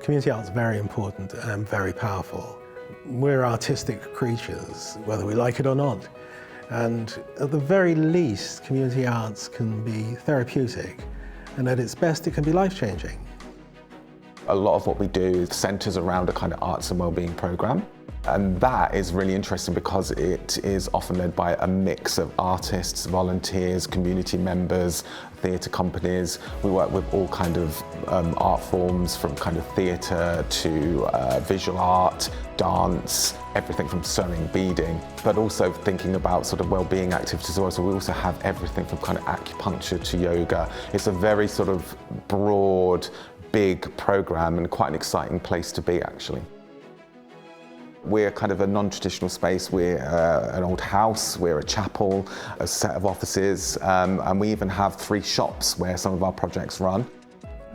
Community art's very important and very powerful. We're artistic creatures, whether we like it or not. And at the very least, community arts can be therapeutic, and at its best, it can be life-changing. A lot of what we do centres around a kind of arts and wellbeing programme. And that is really interesting because it is often led by a mix of artists, volunteers, community members, theatre companies. We work with all kind of art forms, from kind of theatre to visual art, dance, everything from sewing, beading, but also thinking about sort of wellbeing activities as well. So we also have everything from kind of acupuncture to yoga. It's a very sort of broad, big programme and quite an exciting place to be, actually. We're kind of a non-traditional space. We're an old house, we're a chapel, a set of offices, and we even have 3 shops where some of our projects run.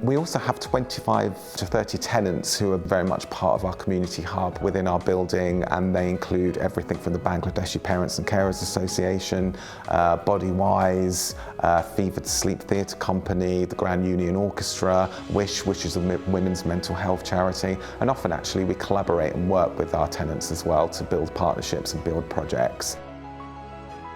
We also have 25 to 30 tenants who are very much part of our community hub within our building, and they include everything from the Bangladeshi Parents and Carers Association, Bodywise, Fevered Sleep Theatre Company, the Grand Union Orchestra, Wish, which is a women's mental health charity, and often actually we collaborate and work with our tenants as well to build partnerships and build projects.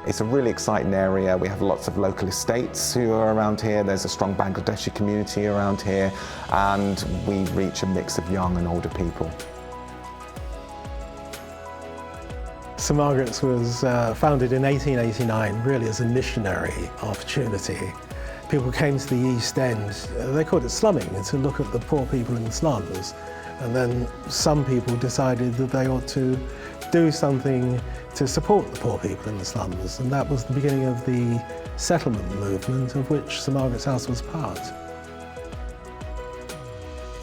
It's a really exciting area. We have lots of local estates who are around here. There's a strong Bangladeshi community around here, and we reach a mix of young and older people. St Margaret's was founded in 1889, really as a missionary opportunity. People came to the East End, they called it slumming, to look at the poor people in the slums. And then some people decided that they ought to do something to support the poor people in the slums, and that was the beginning of the settlement movement, of which St Margaret's House was part.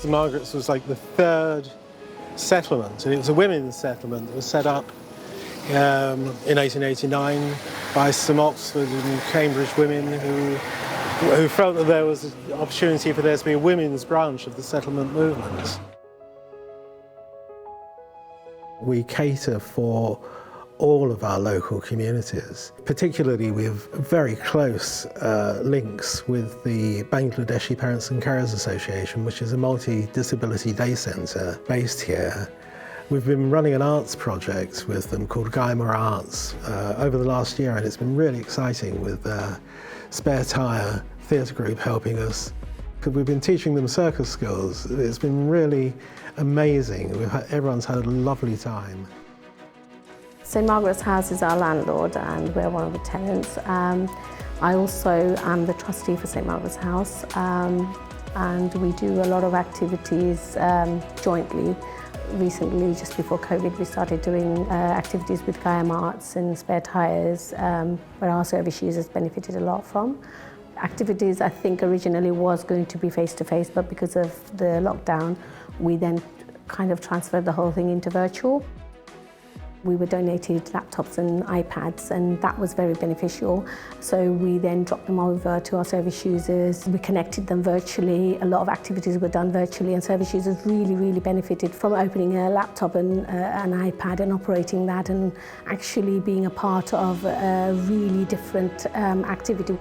St Margaret's was like the 3rd settlement, and it was a women's settlement that was set up in 1889 by some Oxford and Cambridge women who felt that there was an opportunity for there to be a women's branch of the settlement movement. We cater for all of our local communities. Particularly, we have very close links with the Bangladeshi Parents and Carers Association, which is a multi-disability day centre based here. We've been running an arts project with them called Gaimar Arts over the last year, and it's been really exciting with Spare Tyre Theatre Group helping us. We've been teaching them circus skills. It's been really amazing. Everyone's had a lovely time. St Margaret's House is our landlord and we're one of the tenants. I also am the trustee for St Margaret's House, and we do a lot of activities jointly. Recently, just before COVID, we started doing activities with Gaimar Arts and Spare Tyres, where our service users benefited a lot from. Activities, I think, originally was going to be face-to-face, but because of the lockdown, we then kind of transferred the whole thing into virtual. We were donated laptops and iPads, and that was very beneficial. So we then dropped them over to our service users. We connected them virtually. A lot of activities were done virtually, and service users really benefited from opening a laptop and an iPad and operating that, and actually being a part of a really different activity.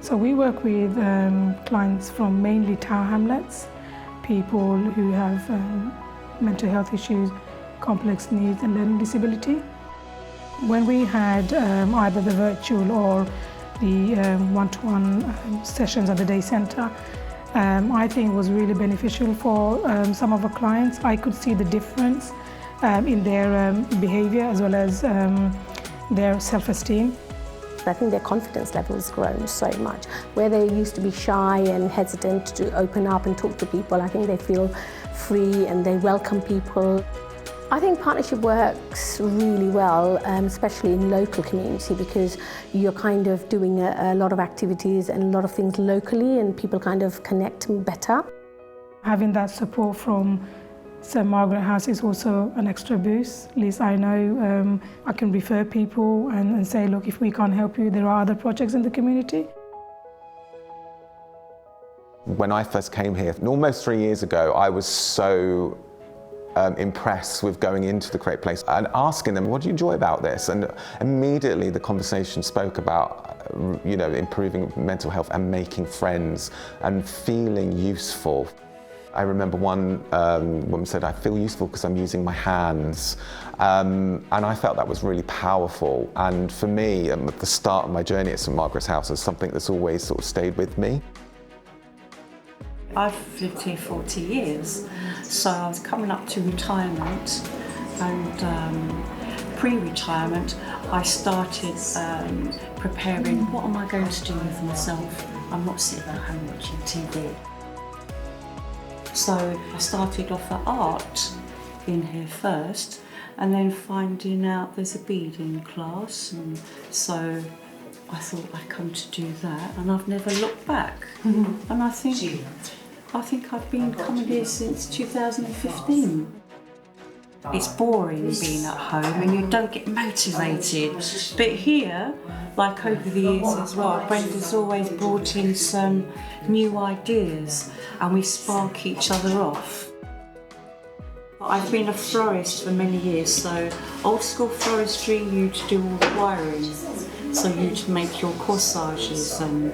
So we work with clients from mainly tower hamlets, people who have mental health issues, complex needs and learning disability. When we had either the virtual or the one-to-one sessions at the day centre, I think it was really beneficial for some of our clients. I could see the difference in their behaviour as well as their self-esteem. I think their confidence level has grown so much. Where they used to be shy and hesitant to open up and talk to people, I think they feel free and they welcome people. I think partnership works really well, especially in local community, because you're kind of doing a lot of activities and a lot of things locally, and people kind of connect better. Having that support from St Margaret House is also an extra boost. At least I know I can refer people and say, look, if we can't help you, there are other projects in the community. When I first came here, almost 3 years ago, I was so impressed with going into the Great Place and asking them, what do you enjoy about this? And immediately the conversation spoke about, improving mental health and making friends and feeling useful. I remember one woman said, I feel useful because I'm using my hands. And I felt that was really powerful. And for me, at the start of my journey at St Margaret's House is something that's always sort of stayed with me. I've lived here 40 years, so I was coming up to retirement, and pre-retirement I started preparing what am I going to do with myself. I'm not sitting at home watching TV. So I started off at art in here first, and then finding out there's a beading class, and so I thought I'd come to do that, and I've never looked back. And I think I've been coming here since 2015. It's boring being at home and you don't get motivated. But here, like over the years as well, Brenda's always brought in some new ideas and we spark each other off. I've been a florist for many years, so old school floristry, you'd do all the wiring. So you'd make your corsages and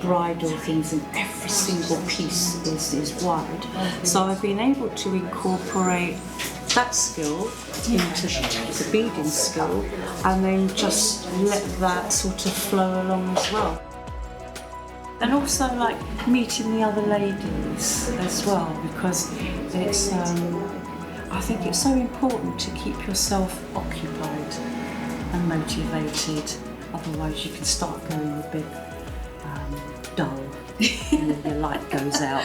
bridal things, and every single piece is wired. So I've been able to incorporate that skill into the beading skill, and then just let that sort of flow along as well. And also like meeting the other ladies as well, because it's I think it's so important to keep yourself occupied and motivated, otherwise you can start going a bit dull and then your light goes out.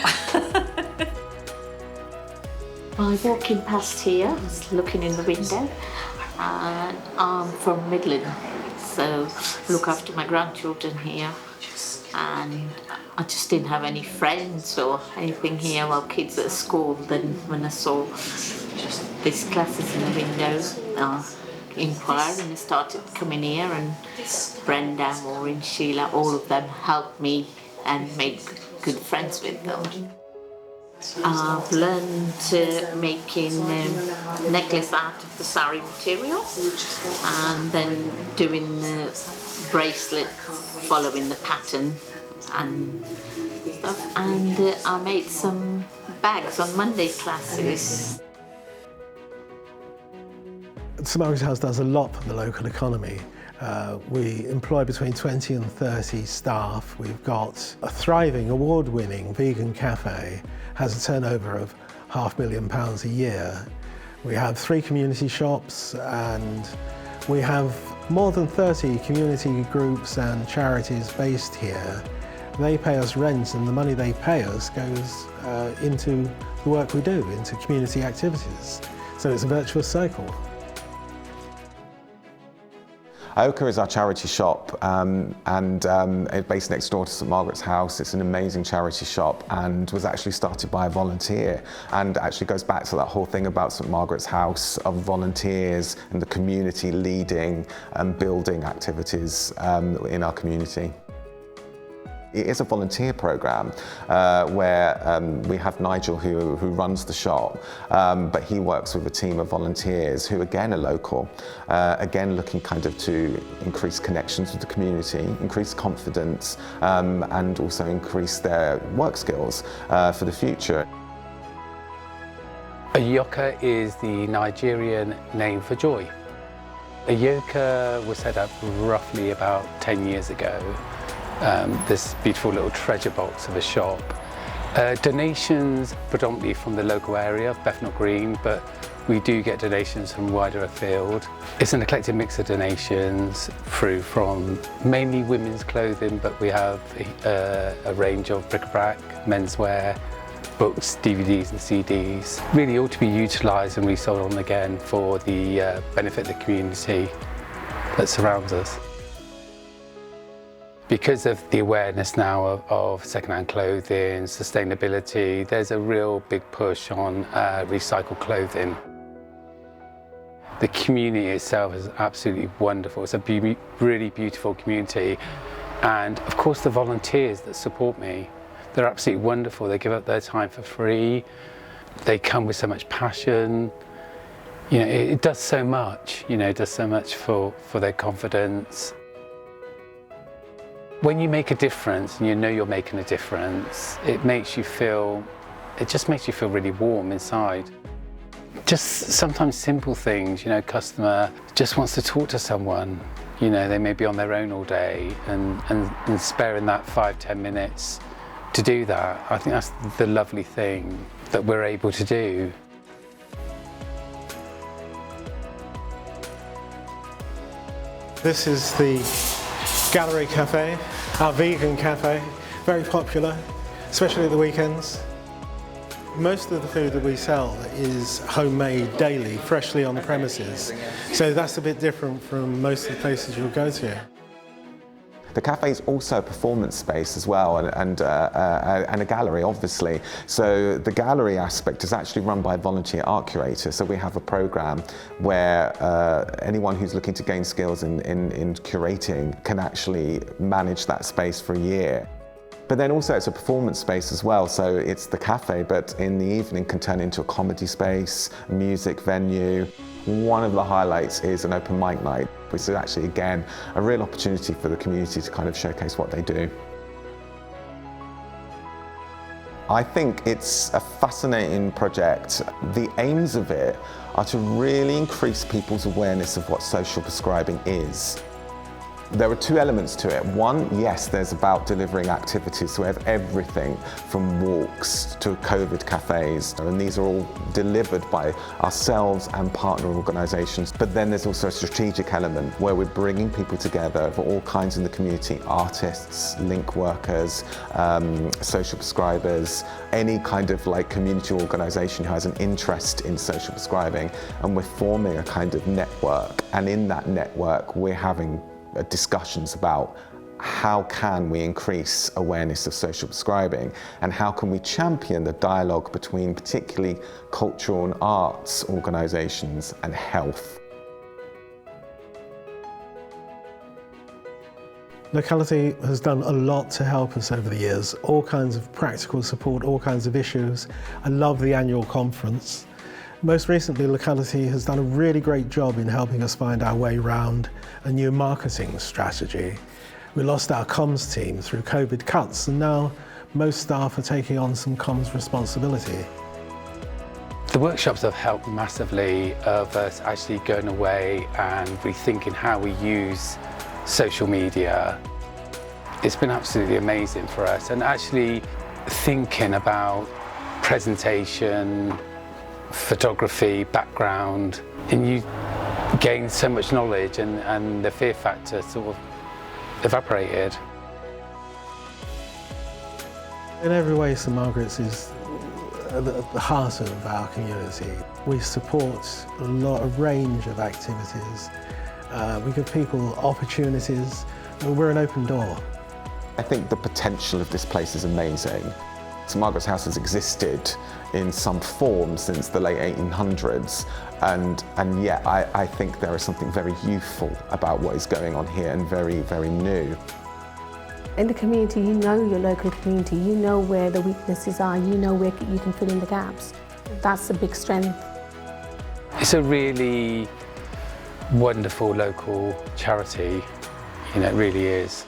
I'm walking past here, looking in the window, and I'm from Midland, so look after my grandchildren here, and I just didn't have any friends or anything here while kids at school. Then when I saw these classes in the window, inquired and I started coming here, and Brenda, Maureen, Sheila, all of them helped me and made good friends with them. I've learned making necklace out of the sari material, and then doing the bracelet following the pattern and stuff. And I made some bags on Monday classes. St Margaret's House does a lot for the local economy. We employ between 20 and 30 staff. We've got a thriving, award-winning vegan cafe, has a turnover of £500,000 a year. We have 3 community shops, and we have more than 30 community groups and charities based here. They pay us rent, and the money they pay us goes into the work we do, into community activities. So it's a virtuous cycle. Oka is our charity shop, and it's based next door to St Margaret's House. It's an amazing charity shop and was actually started by a volunteer, and actually goes back to that whole thing about St Margaret's House of volunteers and the community leading and building activities in our community. It is a volunteer programme where we have Nigel who runs the shop, but he works with a team of volunteers who again are local, again looking kind of to increase connections with the community, increase confidence, and also increase their work skills for the future. Ayoka is the Nigerian name for joy. Ayoka was set up roughly about 10 years ago. This beautiful little treasure box of a shop. Donations predominantly from the local area of Bethnal Green, but we do get donations from wider afield. It's an eclectic mix of donations through from mainly women's clothing, but we have a range of bric-a-brac, menswear, books, DVDs and CDs. Really ought to be utilised and resold on again for the benefit of the community that surrounds us. Because of the awareness now of second-hand clothing, sustainability, there's a real big push on recycled clothing. The community itself is absolutely wonderful. It's a really beautiful community. And of course the volunteers that support me, they're absolutely wonderful. They give up their time for free. They come with so much passion. You know, it does so much, it does so much for their confidence. When you make a difference and you know you're making a difference, it makes you feel it just makes you feel really warm inside. Just sometimes simple things, you know, customer just wants to talk to someone. You know, they may be on their own all day and sparing that 5-10 minutes to do that. I think that's the lovely thing that we're able to do. This is the Gallery Cafe, our vegan cafe, very popular, especially at the weekends. Most of the food that we sell is homemade daily, freshly on the premises. So that's a bit different from most of the places you'll go to. The cafe is also a performance space as well, and a gallery, obviously. So the gallery aspect is actually run by a volunteer art curator. So we have a program where anyone who's looking to gain skills in curating can actually manage that space for a year. But then also it's a performance space as well, so it's the cafe, but in the evening can turn into a comedy space, a music venue. One of the highlights is an open mic night, which is actually, again, a real opportunity for the community to kind of showcase what they do. I think it's a fascinating project. The aims of it are to really increase people's awareness of what social prescribing is. There are two elements to it. One, yes, there's about delivering activities. So we have everything from walks to COVID cafes, and these are all delivered by ourselves and partner organisations. But then there's also a strategic element where we're bringing people together for all kinds in the community, artists, link workers, social prescribers, any kind of like community organisation who has an interest in social prescribing, and we're forming a kind of network. And in that network, we're having discussions about how can we increase awareness of social prescribing and how can we champion the dialogue between particularly cultural and arts organisations and health. Locality has done a lot to help us over the years, all kinds of practical support, all kinds of issues. I love the annual conference. Most recently, Locality has done a really great job in helping us find our way around a new marketing strategy. We lost our comms team through COVID cuts, and now most staff are taking on some comms responsibility. The workshops have helped massively of us actually going away and rethinking how we use social media. It's been absolutely amazing for us, and actually thinking about presentation, photography, background, and you gain so much knowledge and the fear factor sort of evaporated. In every way, St Margaret's is at the heart of our community. We support a range of activities. We give people opportunities, and we're an open door. I think the potential of this place is amazing. St Margaret's House has existed in some form since the late 1800s, and yet I think there is something very youthful about what is going on here and very, very new. In the community, you know your local community, you know where the weaknesses are, you know where you can fill in the gaps. That's a big strength. It's a really wonderful local charity, you know, it really is.